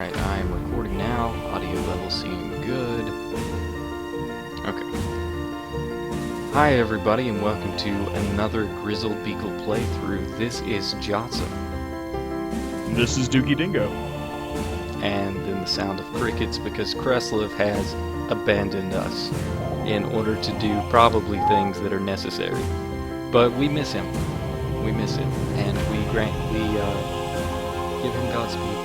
Alright, I am recording now. Audio level seem good. Okay. Hi everybody and welcome to another Grizzled Beagle playthrough. This is Jotza. This is Doogie Dingo. And then the sound of crickets because Kreslev has abandoned us in order to do probably things that are necessary. But we miss him. We miss him. And we give him Godspeed.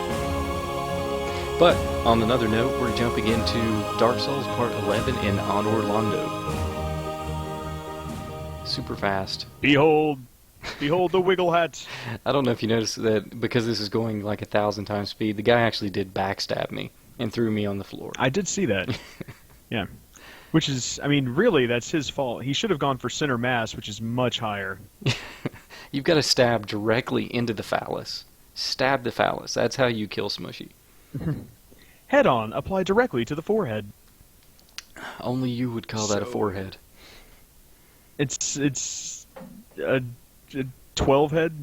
But, on another note, we're jumping into Dark Souls Part 11 in Anor Londo. Super fast. Behold the wiggle hat. I don't know if you noticed that because this is going like 1,000 times speed, the guy actually did backstab me and threw me on the floor. I did see that. Yeah. Which is, I mean, really, that's his fault. He should have gone for center mass, which is much higher. You've got to stab directly into the phallus. Stab the phallus. That's how you kill Smushy. Head on, apply directly to the forehead. Only you would call that a forehead. It's a 12 head.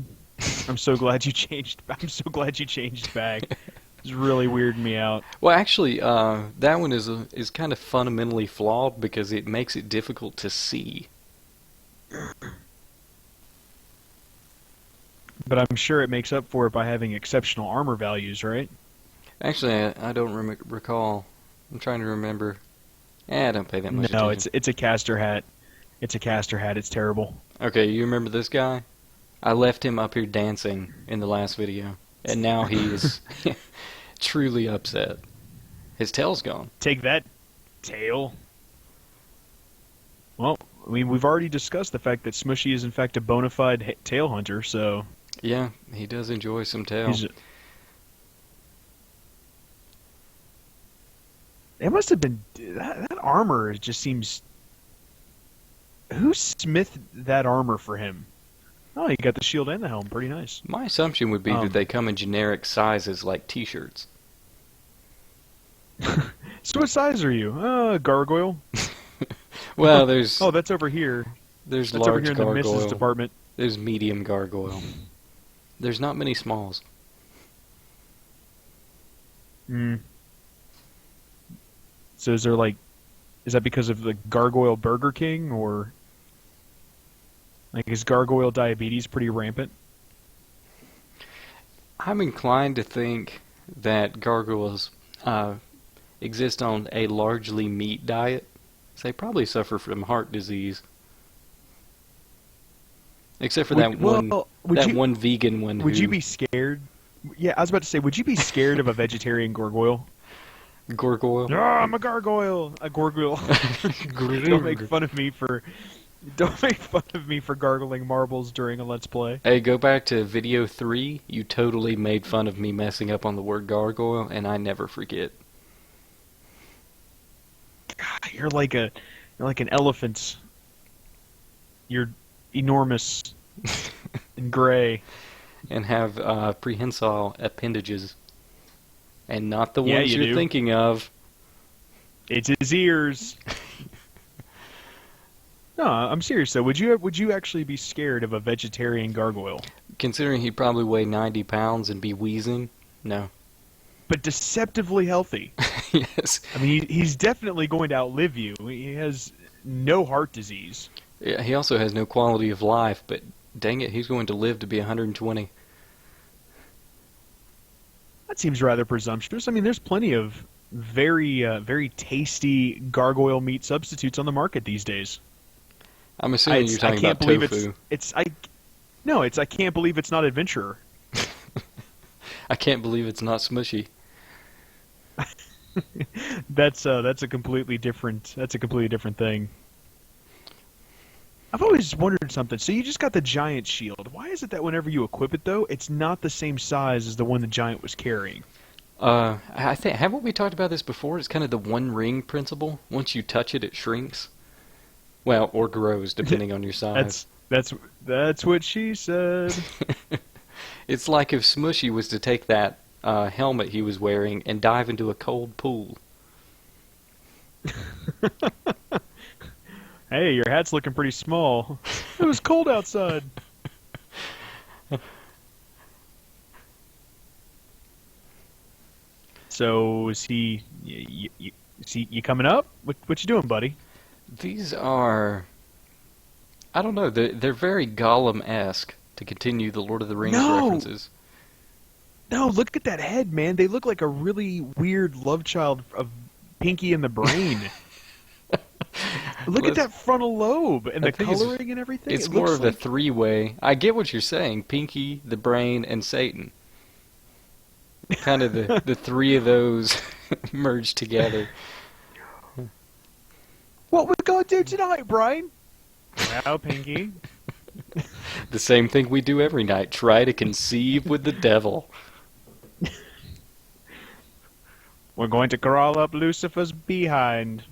I'm so glad you changed back. It's really weirding me out. Well, actually, that one is kind of fundamentally flawed because it makes it difficult to see. But I'm sure it makes up for it by having exceptional armor values, right? Actually, I don't recall. I'm trying to remember. I don't pay that much attention. No, it's a caster hat. It's a caster hat. It's terrible. Okay, you remember this guy? I left him up here dancing in the last video, and now he is truly upset. His tail's gone. Take that, tail. Well, I mean, we've already discussed the fact that Smushy is in fact a bona fide tail hunter, so... Yeah, he does enjoy some tail. It must have been... That armor just seems... Who smithed that armor for him? Oh, you got the shield and the helm. Pretty nice. My assumption would be that they come in generic sizes like t-shirts. So what size are you? Gargoyle. Well, there's... Oh, that's over here. There's that's large over here in the gargoyle. misses department. There's medium gargoyle. There's not many smalls. Hmm. So is there like... Is that because of the Gargoyle Burger King, or... Like, is gargoyle diabetes pretty rampant? I'm inclined to think that gargoyles exist on a largely meat diet. So they probably suffer from heart disease. Except for that one vegan one. Would you be scared? Yeah, I was about to say, would you be scared of a vegetarian gargoyle? Gargoyle? No, I'm a gargoyle. A gargoyle. Don't make fun of me for gargling marbles during a Let's Play. Hey, go back to video 3. You totally made fun of me messing up on the word gargoyle, and I never forget. God, you're like an elephant. You're enormous and gray. And have prehensile appendages. And not the Yeah, ones you're thinking of. It's his ears. No, I'm serious though. Would you actually be scared of a vegetarian gargoyle? Considering he'd probably weigh 90 pounds and be wheezing, no. But deceptively healthy. Yes. I mean, he's definitely going to outlive you. He has no heart disease. Yeah, he also has no quality of life, but dang it, he's going to live to be 120. That seems rather presumptuous. I mean, there's plenty of very tasty gargoyle meat substitutes on the market these days. I'm assuming you're talking about tofu. I can't believe it's not adventurer. I can't believe it's not Smushy. That's a completely different thing. I've always wondered something. So you just got the giant shield. Why is it that whenever you equip it, though, it's not the same size as the one the giant was carrying? I think haven't we talked about this before? It's kind of the one ring principle. Once you touch it, it shrinks. Well, or grows, depending on your size. That's what she said. It's like if Smushy was to take that helmet he was wearing and dive into a cold pool. Hey, your hat's looking pretty small. It was cold outside. So is he? You coming up? What you doing, buddy? These are, I don't know, they're very Gollum-esque, to continue the Lord of the Rings No, references. no. Look at that head, man. They look like a really weird love child of Pinky and the Brain. Look at Let's- that frontal lobe and I the think coloring and everything. It's It more looks of a like... three-way. I get what you're saying. Pinky, the Brain, and Satan. Kind of the three of those merged together. What we gonna do tonight, Brain? Well, Pinky. The same thing we do every night. Try to conceive with the devil. We're going to crawl up Lucifer's behind.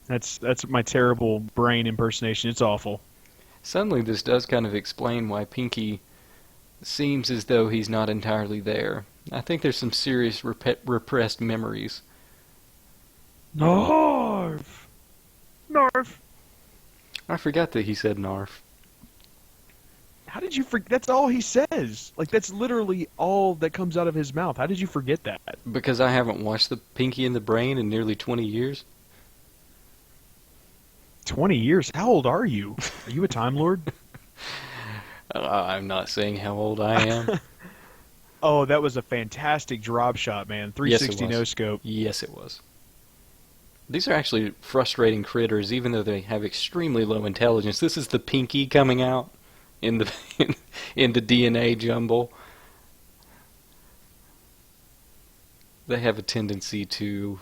That's my terrible brain impersonation. It's awful. Suddenly this does kind of explain why Pinky seems as though he's not entirely there. I think there's some serious repressed memories. Narf! Narf! I forgot that he said Narf. How did you forget? That's all he says. Like, that's literally all that comes out of his mouth. How did you forget that? Because I haven't watched the Pinky and the Brain in nearly 20 years. 20 years? How old are you? Are you a Time Lord? I'm not saying how old I am. Oh, that was a fantastic drop shot, man. 360 was. no scope. Yes, it was. These are actually frustrating critters, even though they have extremely low intelligence. This is the Pinky coming out in the in the DNA jumble. They have a tendency to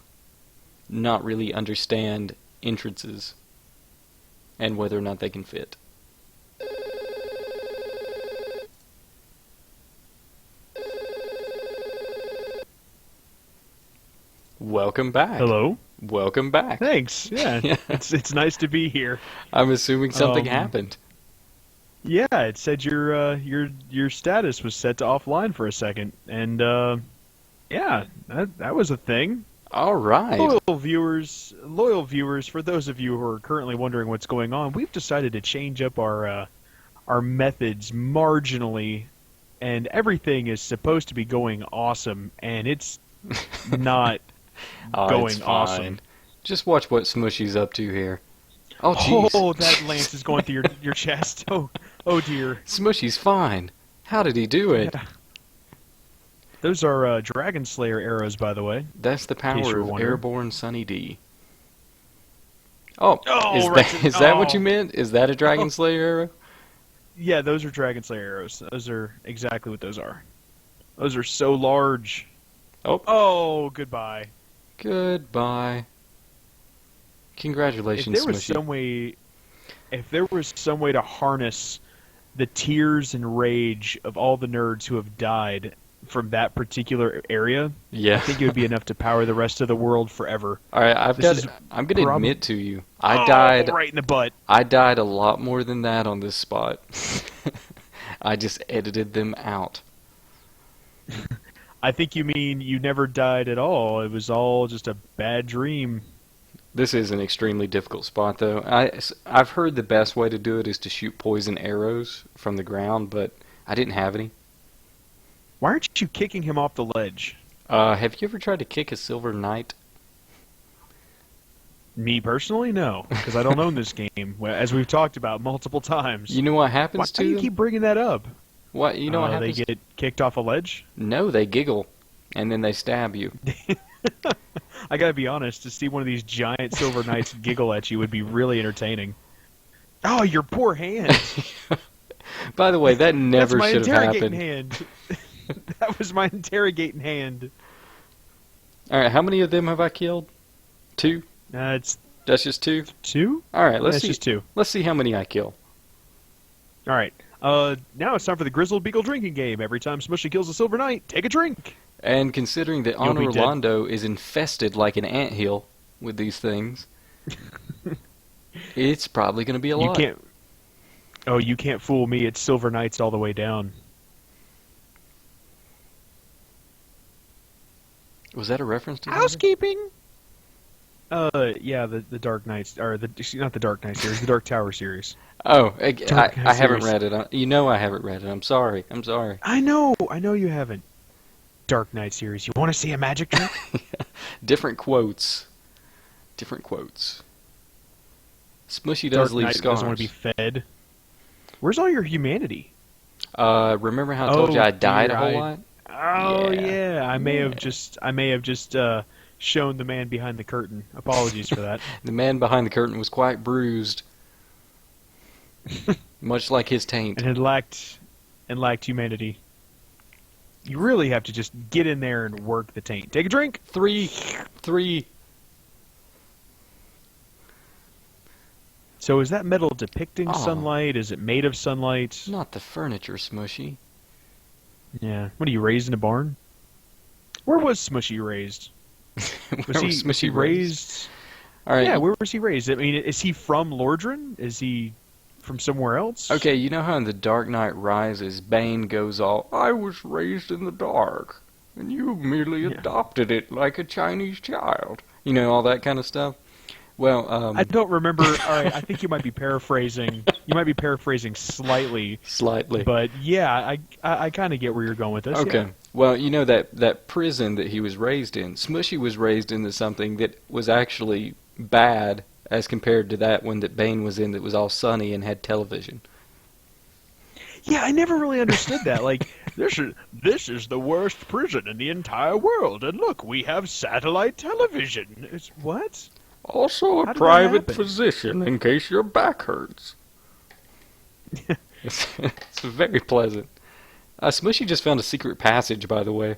not really understand entrances and whether or not they can fit. Welcome back. Hello? Welcome back. Thanks. Yeah, Yeah. it's nice to be here. I'm assuming something Um, happened. Yeah, it said your status was set to offline for a second, and yeah, that was a thing. All right. Loyal viewers, for those of you who are currently wondering what's going on, we've decided to change up our methods marginally, and everything is supposed to be going awesome, and it's not Oh, going it's fine. awesome. Just watch what Smushy's up to here. Oh, jeez. Oh, that lance is going through your chest. Oh dear. Smushy's fine. How did he do it? Yeah. Those are Dragon Slayer arrows, by the way. That's the case you power were of wondering. Airborne Sunny D. Oh, Oh, is that what oh. you meant? Is that a Dragon Oh. Slayer arrow? Yeah, those are Dragon Slayer arrows. Those are exactly what those are. Those are so large. Oh. Oh, goodbye. Goodbye. Congratulations, If there was Smushy. some way to harness the tears and rage of all the nerds who have died from that particular area, Yeah. I think it would be enough to power the rest of the world forever. All right, This is I'm going to prob- admit to you. I died right in the butt. I died a lot more than that on this spot. I just edited them out. I think you mean you never died at all. It was all just a bad dream. This is an extremely difficult spot, though. I've heard the best way to do it is to shoot poison arrows from the ground, but I didn't have any. Why aren't you kicking him off the ledge? Have you ever tried to kick a silver knight? Me personally, no, because I don't own this game, as we've talked about multiple times. You know what Why happens do to you them? keep bringing that up? What you know what They happens? get kicked off a ledge? No, they giggle, and then they stab you. I gotta be honest, to see one of these giant silver knights giggle at you would be really entertaining. Oh, your poor hand! By the way, that never That's my should have interrogating happened. hand. That was my interrogating hand. All right, how many of them have I killed? 2. It's That's just 2. 2? All right, let's That's see. just 2. Let's see how many I kill. All right. Now it's time for the Grizzled Beagle drinking game. Every time Smushy kills a silver knight, take a drink. And considering that You'll be Anor dead. Londo is infested like an anthill with these things, it's probably going to be a You lot. can't. Oh, you can't fool me. It's silver knights all the way down. Was that a reference to Housekeeping. Yeah, the Dark Knights, or not the Dark Knight series, the Dark Tower series. Oh, Dark I haven't series. read it. You know I haven't read it. I'm sorry. I know you haven't. Dark Knight series. You want to see a magic trick? Different quotes. Different quotes. Smushy does Dark leave Knight scars. doesn't want to be fed. Where's all your humanity? Remember how I told you I died a whole lot? Oh yeah, I may Yeah. have just shown the man behind the curtain. Apologies for that. The man behind the curtain was quite bruised, much like his taint. And had lacked humanity. You really have to just get in there and work the taint. Take a drink. Three. So is that metal depicting Oh. sunlight? Is it made of sunlight? Not the furniture, Smushy. Yeah. What are you raised in a barn? Where was Smushy raised? Where was Smushy raised? All right. Yeah, where was he raised? I mean, is he from Lordran? Is he from somewhere else? Okay, you know how in The Dark Knight Rises, Bane goes all, I was raised in the dark, and you merely Yeah. adopted it like a Chinese child. You know, all that kind of stuff. Well, I don't remember. All right, I think you might be paraphrasing. You might be paraphrasing slightly. slightly. But yeah, I kind of get where you're going with this. Okay. Yeah. Well, you know that prison that he was raised in, Smushy was raised into something that was actually bad as compared to that one that Bane was in that was all sunny and had television. Yeah, I never really understood that. Like, this is the worst prison in the entire world, and look, we have satellite television. It's what? Also How a did that private happen? physician in case your back hurts. It's very pleasant. Smushy just found a secret passage, by the way.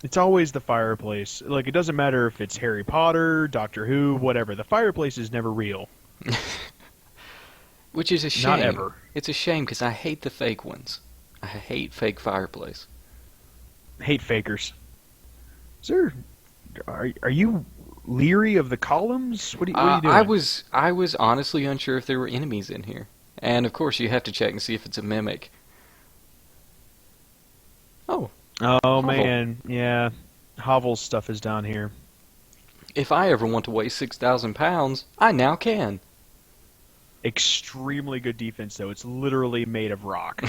It's always the fireplace. Like, it doesn't matter if it's Harry Potter, Doctor Who, whatever. The fireplace is never real. Which is a shame. Not ever. It's a shame because I hate the fake ones. I hate fake fireplace. Hate fakers. Sir, are you leery of the columns? What are you doing? I was honestly unsure if there were enemies in here. And of course you have to check and see if it's a mimic. Oh. Oh, Hovel. man. Yeah. Hovel's stuff is down here. If I ever want to weigh 6,000 pounds, I now can. Extremely good defense, though. It's literally made of rock.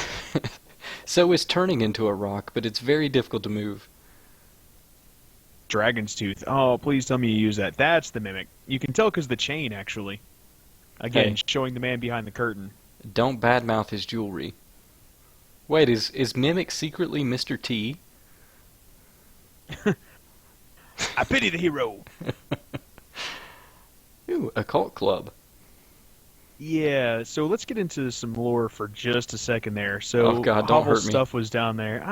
So is turning into a rock, but it's very difficult to move. Dragon's Tooth. Oh, please tell me you use that. That's the mimic. You can tell because the chain, actually. Again, Hey. showing the man behind the curtain. Don't badmouth his jewelry. Wait, is Mimic secretly Mr. T? I pity the hero. Ooh, a cult club. Yeah, so let's get into some lore for just a second there. So Oh, God, don't Hovel's hurt me. stuff was down there.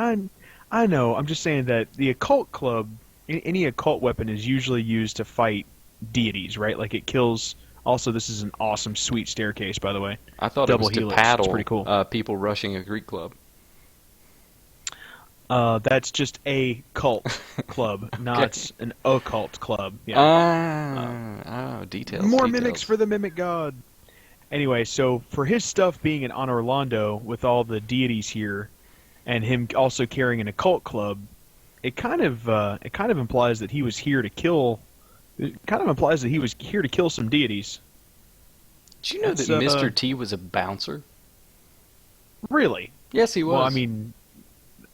I know. I'm just saying that the occult club, any occult weapon is usually used to fight deities, right? Like it kills. Also, this is an awesome, sweet staircase, by the way. I thought Double it was to helix. It's paddle pretty cool. people rushing a Greek club. That's just a cult club, not an occult club. Yeah. Details. More details. mimics for the mimic god. Anyway, so for his stuff being in Anor Londo with all the deities here, and him also carrying an occult club, it kind of implies that he was here to kill. It kind of implies that he was here to kill some deities. Did you know That's, that Mr. T was a bouncer? Really? Yes, he was. Well, I mean,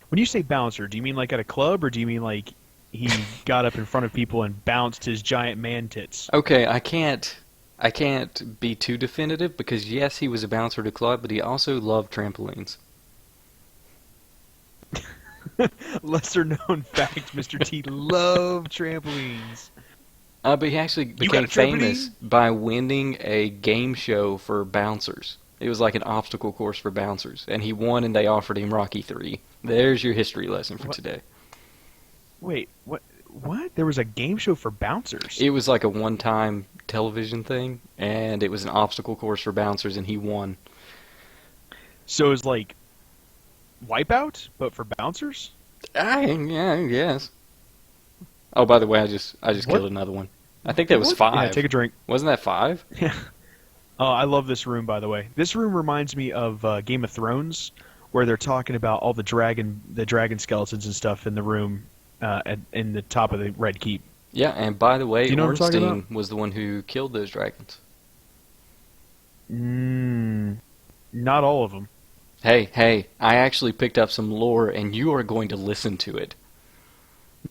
when you say bouncer, do you mean like at a club, or do you mean like he got up in front of people and bounced his giant man tits? Okay, I can't be too definitive because yes, he was a bouncer at a club, but he also loved trampolines. Lesser known fact, Mr. T loved trampolines. But he actually got became a trampoline? famous by winning a game show for bouncers. It was like an obstacle course for bouncers, and he won, and they offered him Rocky 3. There's your history lesson for What? today. Wait, what? What? There was a game show for bouncers? It was like a one-time television thing, and it was an obstacle course for bouncers, and he won. So it was like Wipeout, but for bouncers? Yeah, yes. Oh, by the way, I just What? killed another one. I think that was What? 5. Yeah, take a drink. Wasn't that 5? Yeah. Oh, I love this room, by the way. This room reminds me of Game of Thrones, where they're talking about all the dragon skeletons and stuff in the room in the top of the Red Keep. Yeah, and by the way, Do you know what I'm talking Ornstein was the one who killed those dragons. Not all of them. Hey, I actually picked up some lore, and you are going to listen to it.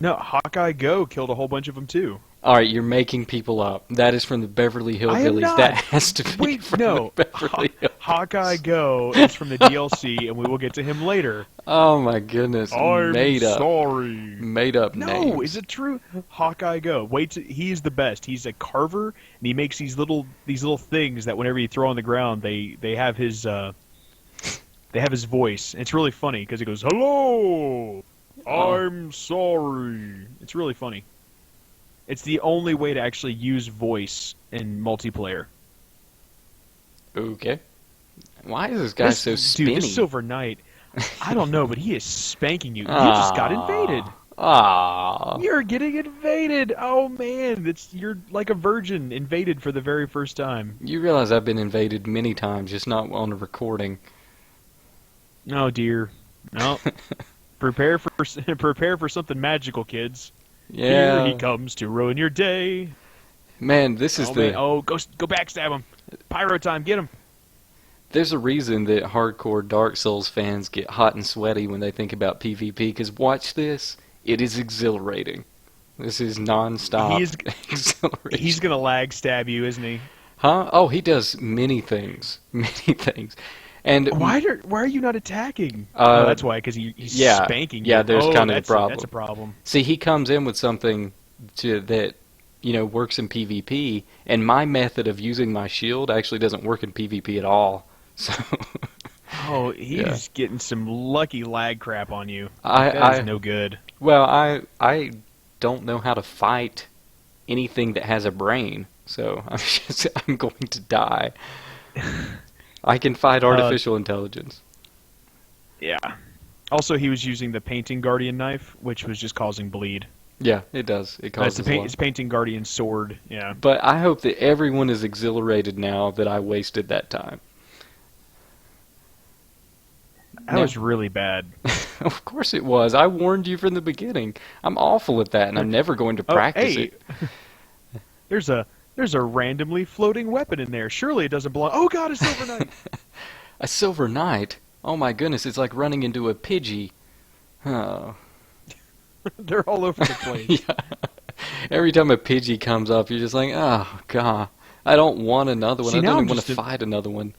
No, Hawkeye Go killed a whole bunch of them too. Alright, you're making people up. That is from the Beverly I am Hillbillies. not. That has to be Wait, from no. the Beverly Hillbillies. Hawkeye Go is from the DLC, and we will get to him later. Oh my goodness. Made up. sorry. Made up No, names. is it true? Hawkeye Go. He's the best. He's a carver, and he makes these little things that whenever you throw on the ground, they have his voice. It's really funny because he goes, "Hello, I'm sorry." It's really funny. It's the only way to actually use voice in multiplayer. Okay. Why is this guy so spinny? Dude, this Silver Knight, I don't know, but he is spanking you. You just got invaded. Ah. You're getting invaded. Oh man, you're like a virgin invaded for the very first time. You realize I've been invaded many times, just not on a recording. Oh dear. No. prepare for something magical, kids. Yeah. Here he comes to ruin your day. Man, this is Man. Oh, go backstab him. Pyro time, get him. There's a reason that hardcore Dark Souls fans get hot and sweaty when they think about PvP, because watch this. It is exhilarating. This is non-stop exhilaration. He's gonna lag stab you, isn't he? Huh? Oh, he does many things. Many things. And why are you not attacking? Oh, that's why, because he's spanking you. Yeah, there's kind of a problem. That's a problem. See, he comes in with something that works in PvP, and my method of using my shield actually doesn't work in PvP at all. So. Oh, he's getting some lucky lag crap on you. That is no good. Well, I don't know how to fight anything that has a brain, so I'm going to die. I can fight artificial intelligence. Yeah. Also, he was using the Painting Guardian knife, which was just causing bleed. Yeah, it does. It causes it's Painting Guardian sword. Yeah. But I hope that everyone is exhilarated now that I wasted that time. That was really bad. Of course it was. I warned you from the beginning. I'm awful at that, and I'm never going to practice it. There's a randomly floating weapon in there. Surely it doesn't belong. Oh God, a Silver Knight! A Silver Knight? Oh my goodness, it's like running into a Pidgey. Oh. They're all over the place. Yeah. Every time a Pidgey comes up, you're just like, oh God, I don't want another one. I don't even want to fight another one.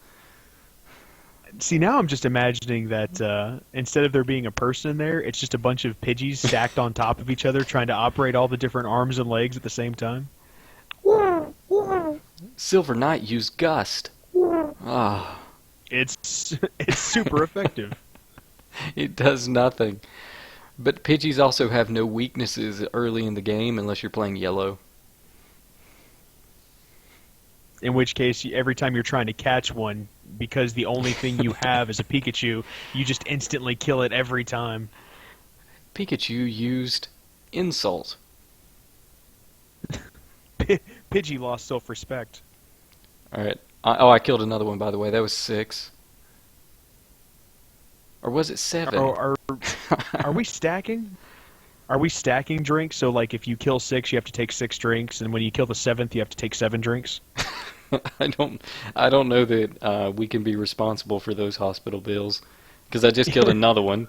See, now I'm just imagining that instead of there being a person in there, it's just a bunch of Pidgeys stacked on top of each other trying to operate all the different arms and legs at the same time. Silver Knight used Gust. Ah. It's super effective. It does nothing. But Pidgeys also have no weaknesses early in the game unless you're playing yellow. In which case, every time you're trying to catch one, because the only thing you have is a Pikachu, you just instantly kill it every time. Pikachu used Insult. Pidgey lost self-respect. Alright. I killed another one, by the way. That was 6. Or was it 7? Are we stacking? Are we stacking drinks? So, like, if you kill 6, you have to take 6 drinks, and when you kill the 7th, you have to take 7 drinks? I don't know that we can be responsible for those hospital bills, because I just killed another one.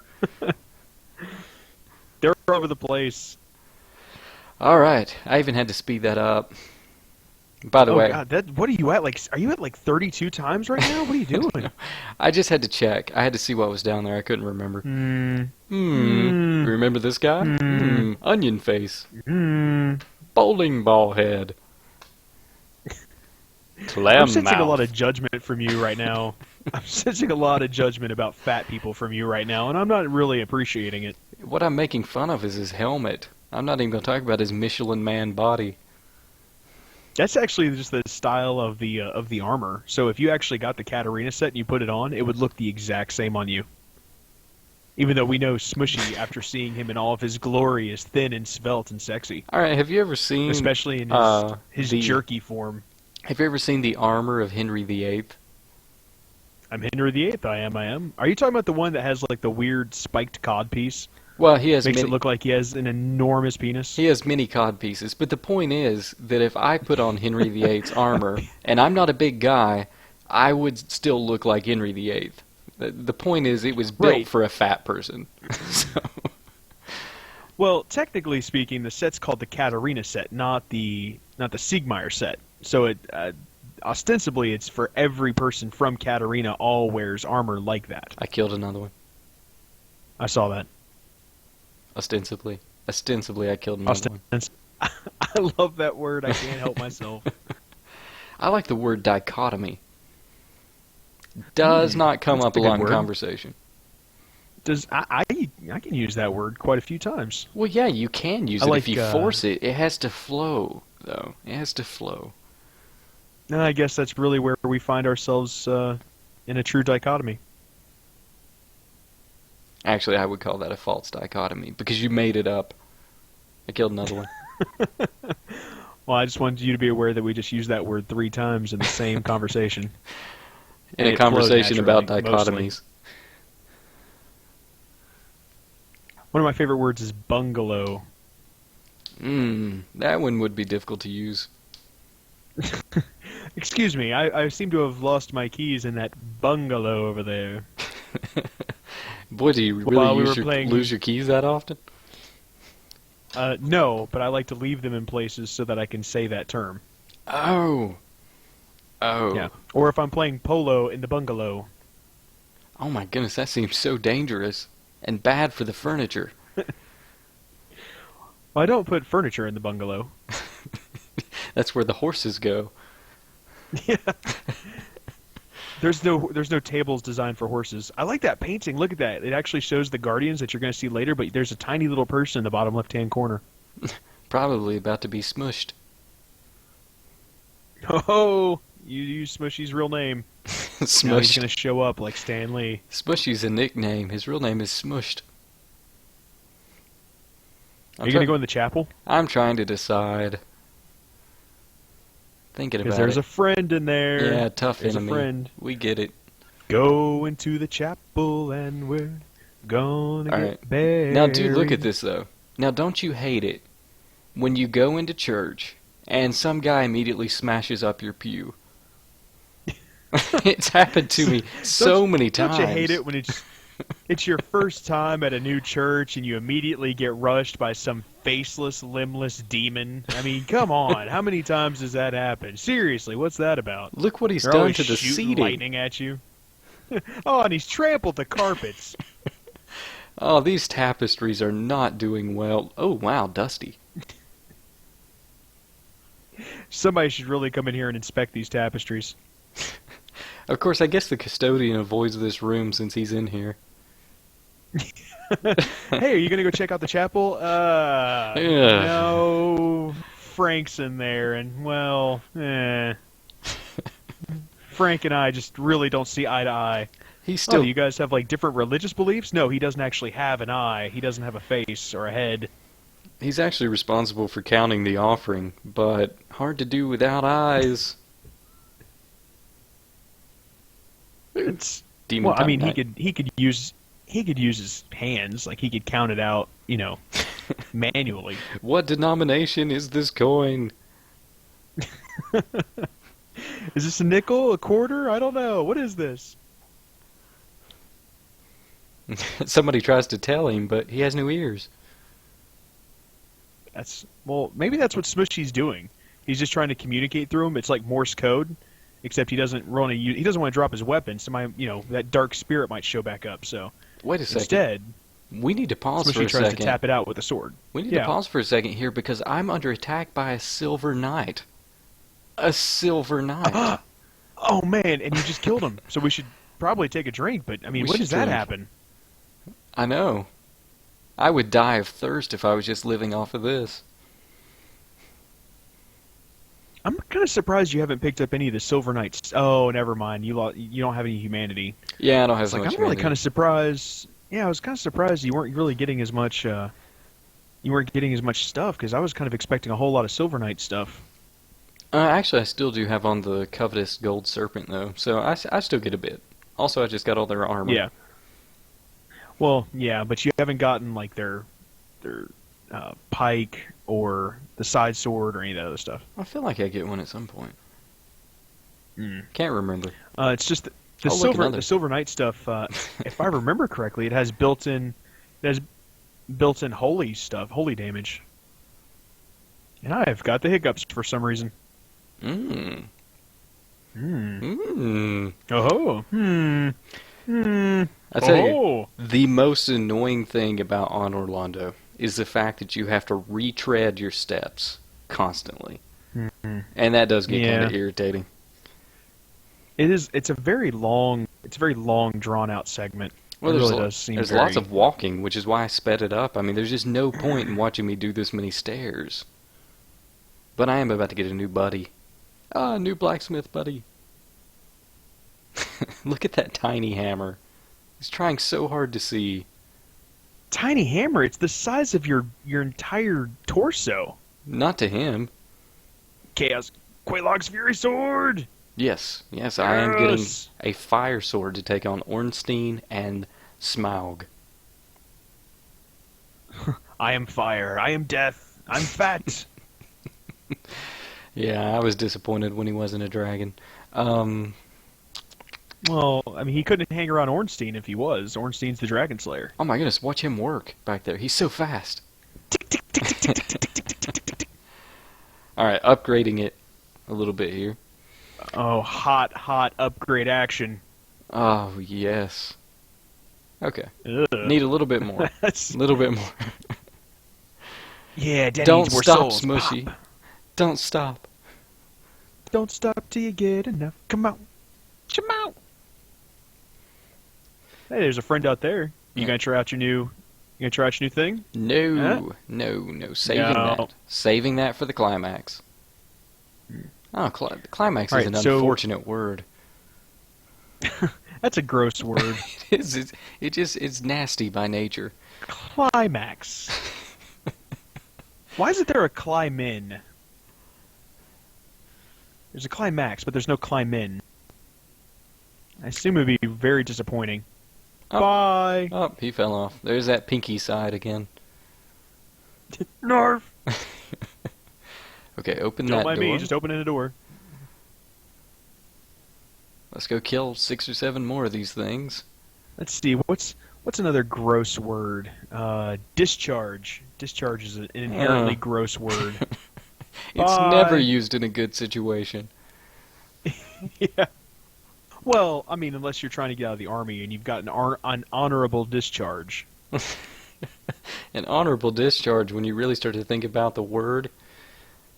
They're all over the place. All right, I even had to speed that up. By the way, God, what are you at? Are you at 32 times right now? What are you doing? I just had to check. I had to see what was down there. I couldn't remember. Remember this guy? Onion face. Bowling ball head. I'm sensing a lot of judgment from you right now. I'm sensing a lot of judgment about fat people from you right now, and I'm not really appreciating it. What I'm making fun of is his helmet. I'm not even going to talk about his Michelin Man body. That's actually just the style of the armor. So if you actually got the Katarina set and you put it on, it would look the exact same on you. Even though we know Smushy, after seeing him in all of his glory, is thin and svelte and sexy. All right, have you ever seen... Especially in his jerky form. Have you ever seen the armor of Henry VIII? I'm Henry VIII, I am. Are you talking about the one that has the weird spiked cod piece? Well, he has Makes it look like he has an enormous penis. He has many cod pieces, but the point is that if I put on Henry VIII's armor, and I'm not a big guy, I would still look like Henry VIII. The point is, it was built Right. for a fat person. So, Well, technically speaking, the set's called the Katarina set, not the Siegmeyer set. So it ostensibly it's for every person from Katarina all wears armor like that. I killed another one. I saw that. Ostensibly, I killed another one. I love that word. I can't help myself. I like the word dichotomy. Does not come that's up a a good lot in word. conversation. I can use that word quite a few times. Well, yeah, you can use I it like, if you force it. It has to flow, though. It has to flow. And I guess that's really where we find ourselves in a true dichotomy. Actually, I would call that a false dichotomy because you made it up. I killed another one. Well, I just wanted you to be aware that we just used that word 3 times in the same conversation. In And a it flowed conversation about naturally, dichotomies. One of my favorite words is bungalow. That one would be difficult to use. Excuse me, I seem to have lost my keys in that bungalow over there. Boy, do you While we really were playing- lose your keys that often? No, but I like to leave them in places so that I can say that term. Oh. Yeah. Or if I'm playing polo in the bungalow. Oh my goodness, that seems so dangerous. And bad for the furniture. Well, I don't put furniture in the bungalow. That's where the horses go. Yeah. There's no tables designed for horses. I like that painting. Look at that. It actually shows the Guardians that you're going to see later, but there's a tiny little person in the bottom left-hand corner. Probably about to be smushed. Oh, you use Smushy's real name. Now he's Smushed. going to show up like Stan Lee. Smushy's a nickname. His real name is Smushed. Are you going to go in the chapel? I'm trying to decide. Thinking Because about there's it. a friend in there. Yeah, tough There's enemy. a friend. We get it. Go into the chapel and we're gonna All get right. buried. Now, dude, look at this, though. Now, don't you hate it when you go into church and some guy immediately smashes up your pew? It's happened to me so many times. Don't you hate it when it's your first time at a new church and you immediately get rushed by some faceless, limbless demon? I mean, come on. How many times does that happen? Seriously, what's that about? Look what he's They're done always to the shooting seating. lightning at you. Oh, and he's trampled the carpets. Oh, these tapestries are not doing well. Oh, wow, dusty. Somebody should really come in here and inspect these tapestries. Of course, I guess the custodian avoids this room since he's in here. Hey, are you gonna go check out the chapel? Yeah. No, Frank's in there, and well, Frank and I just really don't see eye to eye. He's Oh, still. you guys have like different religious beliefs? No, he doesn't actually have an eye. He doesn't have a face or a head. He's actually responsible for counting the offering, but hard to do without eyes. It's Demon well, I mean, Night. he could use his hands, like he could count it out, manually. What denomination is this coin? Is this a nickel, a quarter? I don't know. What is this? Somebody tries to tell him, but he has no ears. Maybe that's what Smushy's doing. He's just trying to communicate through him. It's like Morse code, except he doesn't want to drop his weapon. So that dark spirit might show back up. So Wait a second. instead, We need to pause for Smushy a tries to second. tap it out with a sword. We need Yeah. to pause for a second here because I'm under attack by a silver knight. A silver knight. Oh man, and you just killed him. So we should probably take a drink. But I mean, We when should does that drink. happen? I know. I would die of thirst if I was just living off of this. I'm kind of surprised you haven't picked up any of the Silver Knights. Oh, never mind. You don't have any humanity. Yeah, I don't have It's so like much I'm really humanity. kind of surprised. Yeah, I was kind of surprised you weren't really getting as much. You weren't getting as much stuff because I was kind of expecting a whole lot of Silver Knight stuff. Actually, I still do have on the covetous gold serpent though, so I still get a bit. Also, I just got all their armor. Yeah. Well, yeah, but you haven't gotten like their pike or the side sword or any of that other stuff. I feel like I get one at some point. Mm. Can't remember. It's just Oh, look, another. The Silver Knight stuff, if I remember correctly, it has built-in holy stuff, holy damage. And I've got the hiccups for some reason. Mmm. Hmm. Mmm. Oh. Hmm. Hmm. I tell you, the most annoying thing about Anor Londo is the fact that you have to retread your steps constantly. Hmm. And that does get kind Yeah. of irritating. It is. It's a very long, drawn out segment. Well, It there's, really does seem there's very. lots of walking, which is why I sped it up. I mean, there's just no point in watching me do this many stairs. But I am about to get a new buddy. Ah, a new blacksmith buddy. Look at that tiny hammer. He's trying so hard to see. Tiny hammer. It's the size of your entire torso. Not to him. Chaos. Quelaag's Fury Sword. Yes, I am getting Yes. a fire sword to take on Ornstein and Smough. I am fire. I am death. I'm fat. Yeah, I was disappointed when he wasn't a dragon. Well, I mean, he couldn't hang around Ornstein if he was. Ornstein's the Dragon Slayer. Oh my goodness, watch him work back there. He's so fast. Alright, upgrading it a little bit here. Oh, hot upgrade action. Oh, yes. Okay. Ugh. Need a little bit more. A little bit more. Yeah, Daddy Don't needs more stop, souls. Smushy. Pop. Don't stop. Don't stop till you get enough. Come on. Come on. Hey, there's a friend out there. You gonna try out your new thing? No, Huh? no. Saving No. that. Saving that for the climax. Oh, climax All is right, an so- unfortunate word. That's a gross word. It's nasty by nature. Climax. Why isn't there a climb in? There's a climax, but there's no climb in. I assume it would be very disappointing. Oh. Bye. Oh, he fell off. There's that pinky side again. Narf. Okay, open Don't that mind door. me, just opening the door. Let's go kill 6 or 7 more of these things. Let's see, what's another gross word? Discharge. Discharge is an inherently gross word. It's Bye. never used in a good situation. Yeah. Well, I mean, unless you're trying to get out of the army and you've got an honorable discharge. An honorable discharge, when you really start to think about the word,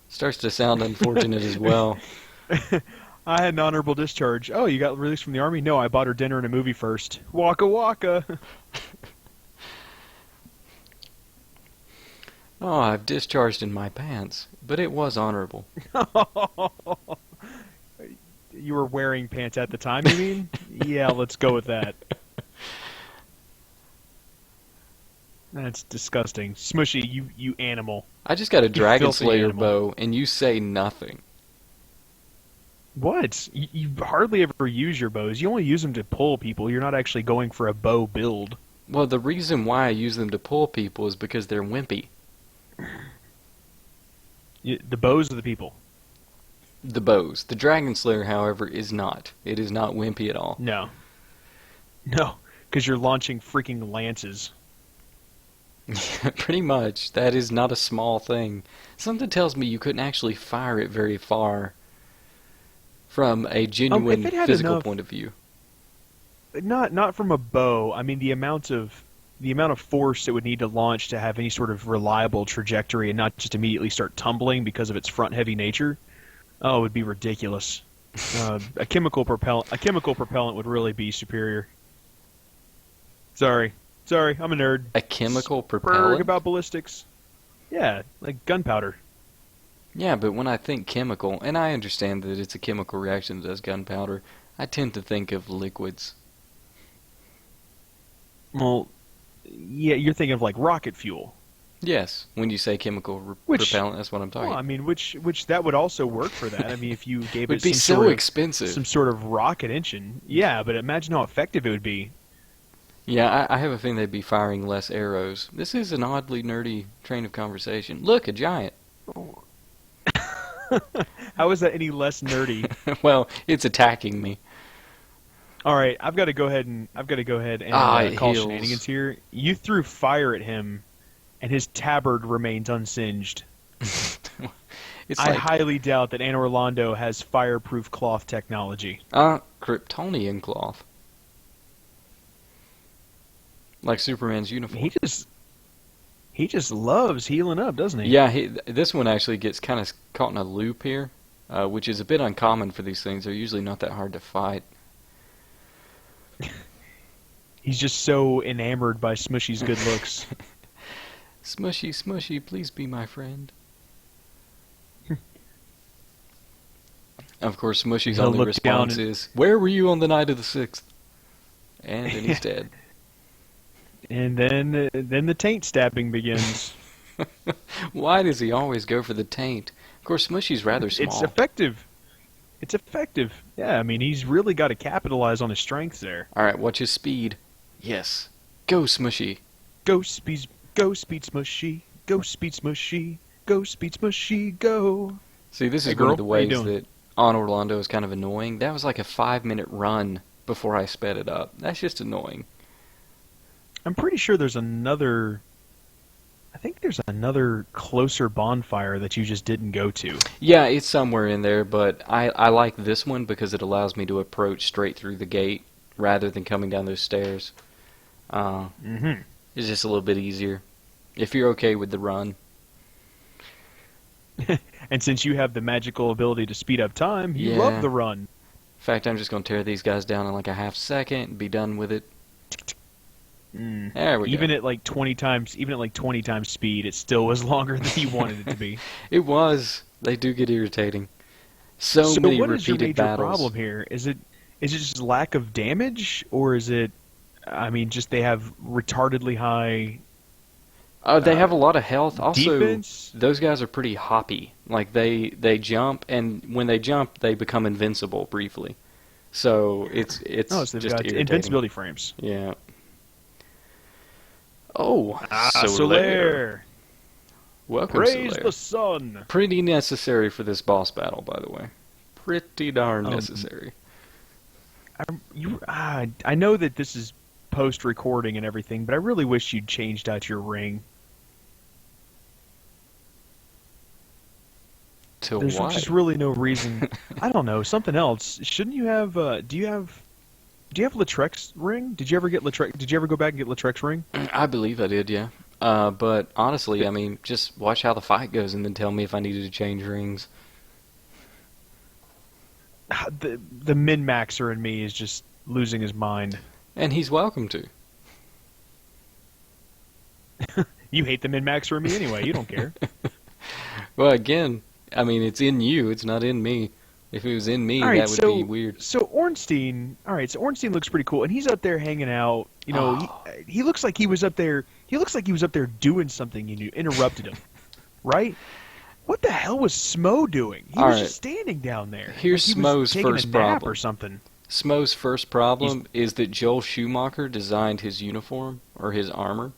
starts to sound unfortunate as well. I had an honorable discharge. Oh, you got released from the army? No, I bought her dinner and a movie first. Waka waka. Oh, I've discharged in my pants, but it was honorable. You were wearing pants at the time, you mean? Yeah, let's go with that. That's disgusting. Smushy, you animal. I just got a Dragon filthy Slayer animal. bow, and you say nothing. What? You hardly ever use your bows. You only use them to pull people. You're not actually going for a bow build. Well, the reason why I use them to pull people is because they're wimpy. The bows are the people. The bows. The Dragon Slayer, however, is not. It is not wimpy at all. No. No, because you're launching freaking lances. Pretty much. That is not a small thing. Something tells me you couldn't actually fire it very far from a genuine it had physical enough- point of view. Not from a bow. I mean, the amount of force it would need to launch to have any sort of reliable trajectory and not just immediately start tumbling because of its front-heavy nature. Oh, it would be ridiculous. A chemical propellant would really be superior. Sorry, I'm a nerd. A chemical Berg propellant? about ballistics. Yeah, like gunpowder. Yeah, but when I think chemical, and I understand that it's a chemical reaction that does gunpowder, I tend to think of liquids. Well, yeah, you're thinking of like rocket fuel. Yes, when you say chemical Which- propellant, that's what I'm talking Well, I about. mean, which that would also work for that. I mean, if you gave It would it be some so sort of, expensive. some sort of rocket engine. Yeah, but imagine how effective it would be. Yeah, I have a feeling they'd be firing less arrows. This is an oddly nerdy train of conversation. Look, a giant. How is that any less nerdy? Well, it's attacking me. All right, I've got to go ahead and It call heals. shenanigans here. You threw fire at him, and his tabard remains unsinged. It's I like highly doubt that Anor Londo has fireproof cloth technology. Kryptonian cloth, like Superman's uniform. He just loves healing up, doesn't he? Yeah, this one actually gets kind of caught in a loop here, which is a bit uncommon for these things. They're usually not that hard to fight. He's just so enamored by Smushy's good looks. Smushy, Smushy, please be my friend. Of course, Smushy's He'll only look response down is, "Where were you on the night of the 6th?" And then he's dead. And then the taint stabbing begins. Why does he always go for the taint? Of course, Smushy's rather small. It's effective. It's effective. Yeah, I mean, he's really got to capitalize on his strengths there. All right, watch his speed. Yes, go Smushy. Go speed Smushy. Go speed Smushy. Go speed Smushy. Go. See, this is Hey, one girl, of the how you ways doing? that Anor Londo is kind of annoying. That was like a 5-minute run before I sped it up. That's just annoying. I'm pretty sure there's another. I think there's another closer bonfire that you just didn't go to. Yeah, it's somewhere in there, but I like this one because it allows me to approach straight through the gate rather than coming down those stairs. Mm-hmm. It's just a little bit easier. If you're okay with the run. And since you have the magical ability to speed up time, you Yeah. love the run. In fact, I'm just going to tear these guys down in like a half second and be done with it. There we Even go. at like 20 times speed, it still was longer than you wanted it to be. It was. They do get irritating. So many what is your repeated major battles. problem here? Is it just lack of damage, or is it? I mean, just they have retardedly high They have a lot of health. Also, defense. those guys are pretty hoppy. Like they jump, and when they jump, they become invincible briefly. So it's Oh, so they've just got irritating. invincibility frames. Yeah. Oh, Solaire. Welcome, Praise Solaire. the sun. Pretty necessary for this boss battle, by the way. Pretty darn necessary. I know that this is post-recording and everything, but I really wish you'd changed out your ring. To There's what? just really no reason. I don't know, something else. Shouldn't you have? Do you have Lautrec's ring? Did you ever get Lautrec? Did you ever go back and get Lautrec's ring? I believe I did, yeah. But honestly, I mean, just watch how the fight goes and then tell me if I needed to change rings. The min-maxer in me is just losing his mind. And he's welcome to. You hate the min-maxer in me anyway. You don't care. Well, again, I mean, it's in you. It's not in me. If it was in me, All right, that would be weird. So Ornstein, all right. So Ornstein looks pretty cool, and he's up there hanging out. You know, he looks like he was up there. He looks like he was up there doing something, and you interrupted him, right? What the hell was Smough doing? He was just standing down there. Here's like he was Smough's taking first a nap problem. or something. Smough's first problem is that Joel Schumacher designed his uniform, or his armor.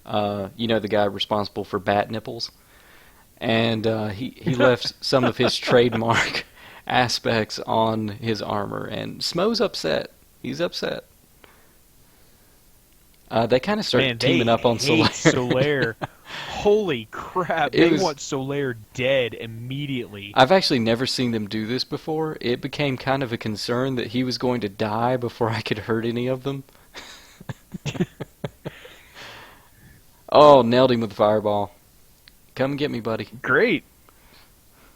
You know, the guy responsible for bat nipples. And he left some of his trademark aspects on his armor, and Smough's upset. He's upset. They kind of started teaming up on Solaire. Holy crap! They want Solaire dead immediately. I've actually never seen them do this before. It became kind of a concern that he was going to die before I could hurt any of them. Oh, nailed him with the fireball. Come and get me, buddy. Great.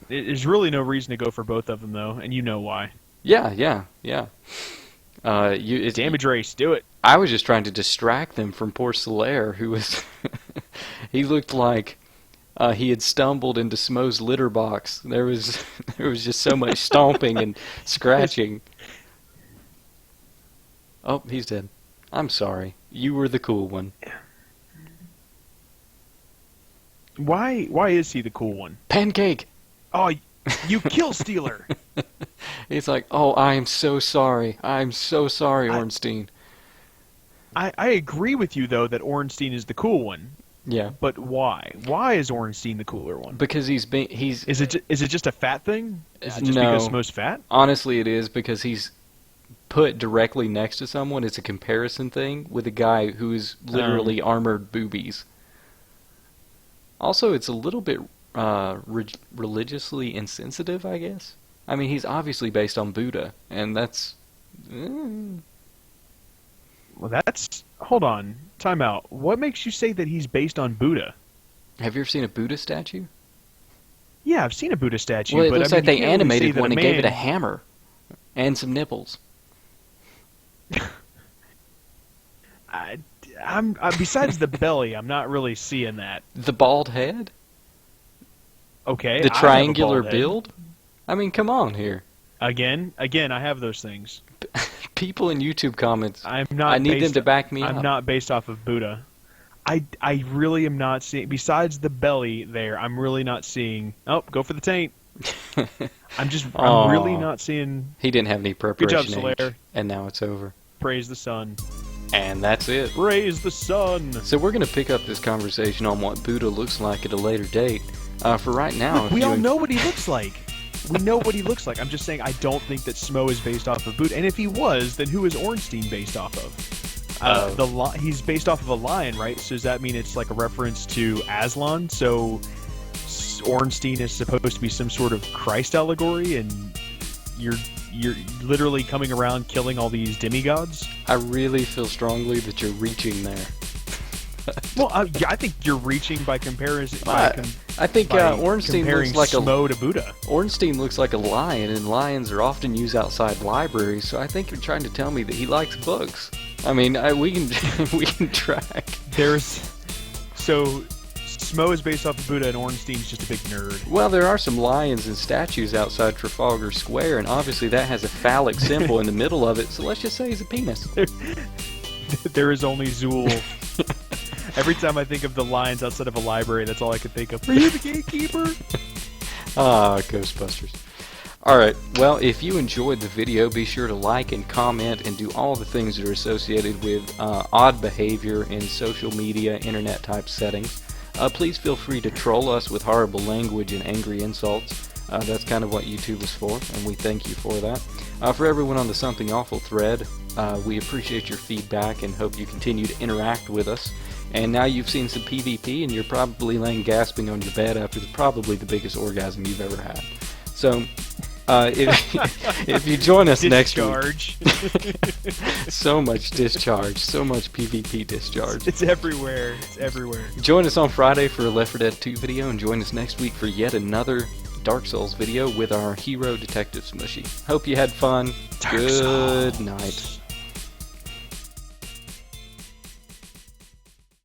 There's really no reason to go for both of them, though, and you know why. Yeah. Damage race, do it. I was just trying to distract them from poor Solaire, who was... he looked like he had stumbled into Smough's litter box. There was just so much stomping and scratching. Oh, he's dead. I'm sorry. You were the cool one. Why is he the cool one? Pancake! Oh, you kill stealer! He's like, oh, I am so sorry. I'm so sorry, Ornstein. I agree with you, though, that Ornstein is the cool one. Yeah. But why? Why is Ornstein the cooler one? Because he's... Is it just a fat thing? Is it just no. because Smough's fat? Honestly, it is because he's put directly next to someone, it's a comparison thing with a guy who's literally armored boobies. Also, it's a little bit religiously insensitive, I guess. I mean, he's obviously based on Buddha, and that's... Well, that's... Hold on. Time out. What makes you say that he's based on Buddha? Have you ever seen a Buddha statue? Yeah, I've seen a Buddha statue. Well, it but looks I mean, like they you can't really animated say that one a and gave it a man- hammer. And some nipples. Besides the belly, I'm not really seeing that. The bald head? Okay. The I have a triangular bald head. build? I mean, come on here. Again, I have those things. People in YouTube comments, I'm not. I need them based- to back me I'm up. not based off of Buddha. I really am not seeing. Besides the belly, there, I'm really not seeing. Oh, go for the taint. I'm Aw. really not seeing. He didn't have any Good preparation job, age, Solaire. and now it's over. Praise the sun. And that's it. Praise the sun. So we're going to pick up this conversation on what Buddha looks like at a later date. For right now, if We you all know what he looks like. We know what he looks like. I'm just saying I don't think that Smough is based off of Buddha. And if he was, then who is Ornstein based off of? He's based off of a lion, right? So does that mean it's like a reference to Aslan? So Ornstein is supposed to be some sort of Christ allegory, and you're literally coming around killing all these demigods? I really feel strongly that you're reaching there. Well, I think you're reaching by comparison. I think by Ornstein comparing looks like Smough to Buddha. Ornstein looks like a lion, and lions are often used outside libraries. So I think you're trying to tell me that he likes books. I mean, we can we can track. So Smough is based off of Buddha, and Ornstein's just a big nerd. Well, there are some lions and statues outside Trafalgar Square, and obviously that has a phallic symbol in the middle of it. So let's just say he's a penis. There is only Zool. Every time I think of the lions outside of a library, that's all I can think of. Are you the gatekeeper? Ah, Ghostbusters. Alright, well, if you enjoyed the video, be sure to like and comment and do all the things that are associated with odd behavior in social media, internet type settings. Please feel free to troll us with horrible language and angry insults. That's kind of what YouTube is for, and we thank you for that. For everyone on the Something Awful thread, we appreciate your feedback and hope you continue to interact with us. And now you've seen some PvP, and you're probably laying gasping on your bed after probably the biggest orgasm you've ever had. So, if you join us next week, so much discharge, so much PvP discharge. It's everywhere. It's everywhere. Join us on Friday for a Left 4 Dead 2 video, and join us next week for yet another Dark Souls video with our hero detective Smushy. Hope you had fun. Good night.